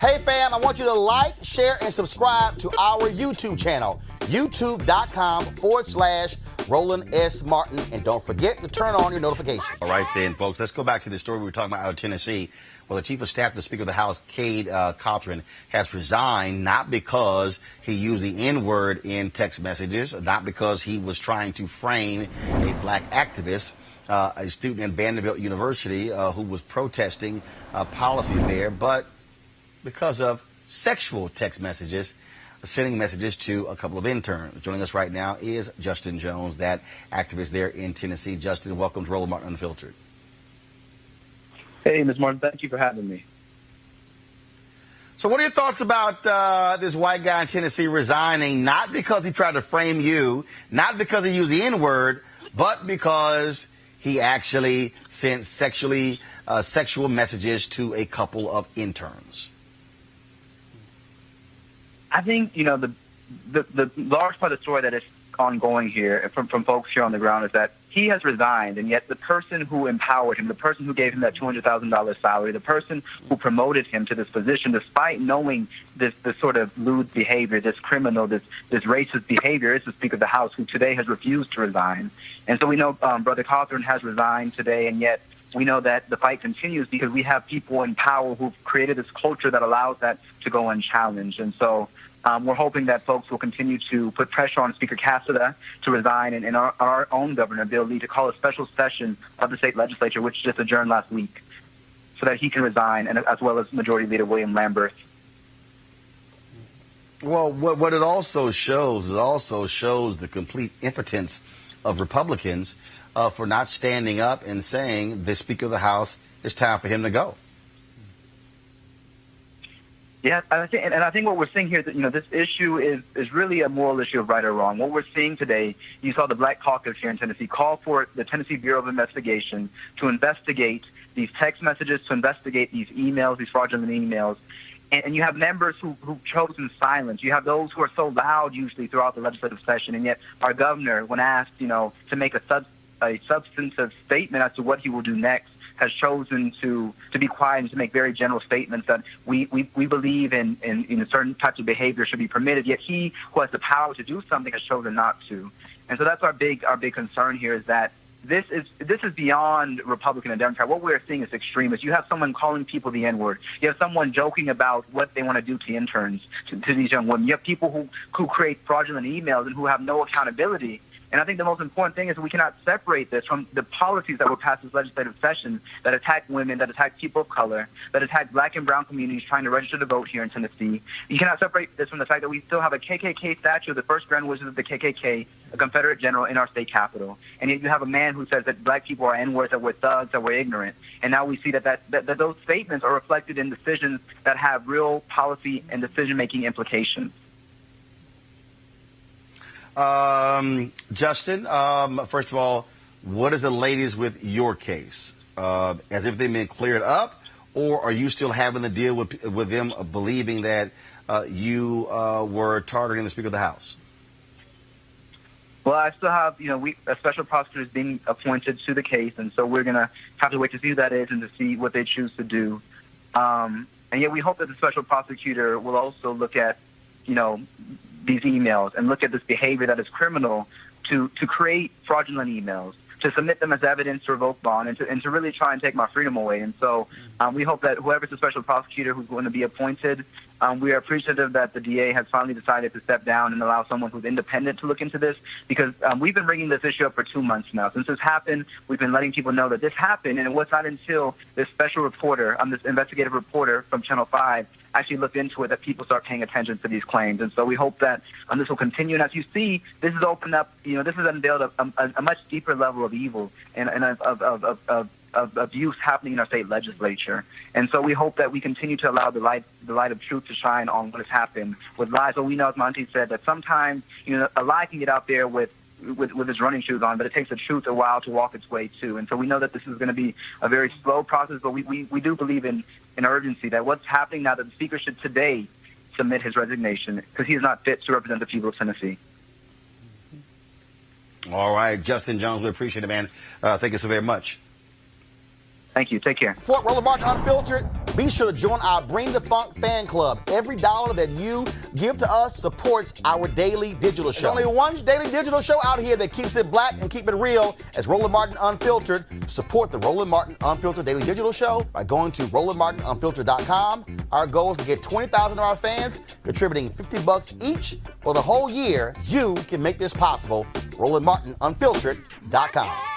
Hey, fam, I want you to like, share, and subscribe to our YouTube channel, youtube.com/Roland S. Martin. And don't forget to turn on your notifications. All right, then, folks, let's go back to the story we were talking about out of Tennessee. Well, the Chief of Staff to the Speaker of the House, Cade Cothren, has resigned not because he used the N-word in text messages, not because he was trying to frame a black activist, a student at Vanderbilt University who was protesting policies there, but because of sexual text messages, sending messages to a couple of interns. Joining us right now is Justin Jones, that activist there in Tennessee. Justin, welcome to Roland Martin Unfiltered. Hey, Ms. Martin, thank you for having me. So what are your thoughts about this white guy in Tennessee resigning, not because he tried to frame you, not because he used the N-word, but because he actually sent sexual messages to a couple of interns? I think, the large part of the story that is ongoing here from folks here on the ground is that he has resigned, and yet the person who empowered him, the person who gave him that $200,000 salary, the person who promoted him to this position, despite knowing this sort of lewd behavior, this criminal, this racist behavior, is the Speaker of the House, who today has refused to resign. And so we know Brother Cothren has resigned today, and yet we know that the fight continues because we have people in power who've created this culture that allows that to go unchallenged. And so we're hoping that folks will continue to put pressure on Speaker Casada to resign, and our own governor, Bill Lee, to call a special session of the state legislature, which just adjourned last week, so that he can resign, and as well as Majority Leader William Lambert. Well, what it also shows the complete impotence of Republicans for not standing up and saying the Speaker of the House, it's time for him to go. Yeah, I think what we're seeing here is that, this issue is really a moral issue of right or wrong. What we're seeing today, you saw the Black Caucus here in Tennessee call for the Tennessee Bureau of Investigation to investigate these text messages, to investigate these emails, these fraudulent emails. And you have members who've chosen silence. You have those who are so loud usually throughout the legislative session, and yet our governor, when asked, to make a substantive statement as to what he will do next, has chosen to be quiet and to make very general statements that we believe in certain types of behavior should be permitted, yet he who has the power to do something has chosen not to. And so that's our big concern here, is that this is beyond Republican and Democrat. What we're seeing is extremists. You have someone calling people the N-word. You have someone joking about what they want to do to interns, to these young women. You have people who create fraudulent emails and who have no accountability. And I think the most important thing is we cannot separate this from the policies that were passed this legislative session that attack women, that attack people of color, that attack black and brown communities trying to register to vote here in Tennessee. You cannot separate this from the fact that we still have a KKK statue of the first Grand Wizard of the KKK, a Confederate general, in our state capitol. And yet you have a man who says that black people are N-words, that we're thugs, that we're ignorant. And now we see that those statements are reflected in decisions that have real policy and decision-making implications. Justin, first of all, what is the latest with your case? Has everything been cleared up, or are you still having to deal with them believing that you were targeting the Speaker of the House? Well, I still have, a special prosecutor is being appointed to the case, and so we're going to have to wait to see who that is and to see what they choose to do. And yet we hope that the special prosecutor will also look at, these emails and look at this behavior that is criminal to create fraudulent emails, to submit them as evidence to revoke bond, and to really try and take my freedom away. And so we hope that whoever's the special prosecutor who's going to be appointed, we are appreciative that the DA has finally decided to step down and allow someone who's independent to look into this, because we've been bringing this issue up for 2 months now. Since this happened, we've been letting people know that this happened, and it was not until this special reporter, this investigative reporter from Channel 5, actually looked into it that people start paying attention to these claims. And so we hope that this will continue. And as you see, this has opened up, this has unveiled a much deeper level of evil and of abuse happening in our state legislature. And so we hope that we continue to allow the light of truth to shine on what has happened with lies. So we know, as Monty said, that sometimes, a lie can get out there with its running shoes on, but it takes the truth a while to walk its way too. And so we know that this is going to be a very slow process, but we do believe in urgency, that what's happening now, that the Speaker should today submit his resignation because he is not fit to represent the people of Tennessee. All right, Justin Jones, we appreciate it, man. Thank you so very much. Thank you. Take care. Support Roland Martin Unfiltered. Be sure to join our Bring the Funk fan club. Every dollar that you give to us supports our daily digital show. There's only one daily digital show out here that keeps it black and keep it real as Roland Martin Unfiltered. Support the Roland Martin Unfiltered daily digital show by going to RolandMartinUnfiltered.com. Our goal is to get 20,000 of our fans contributing $50 each for the whole year. You can make this possible. RolandMartinUnfiltered.com.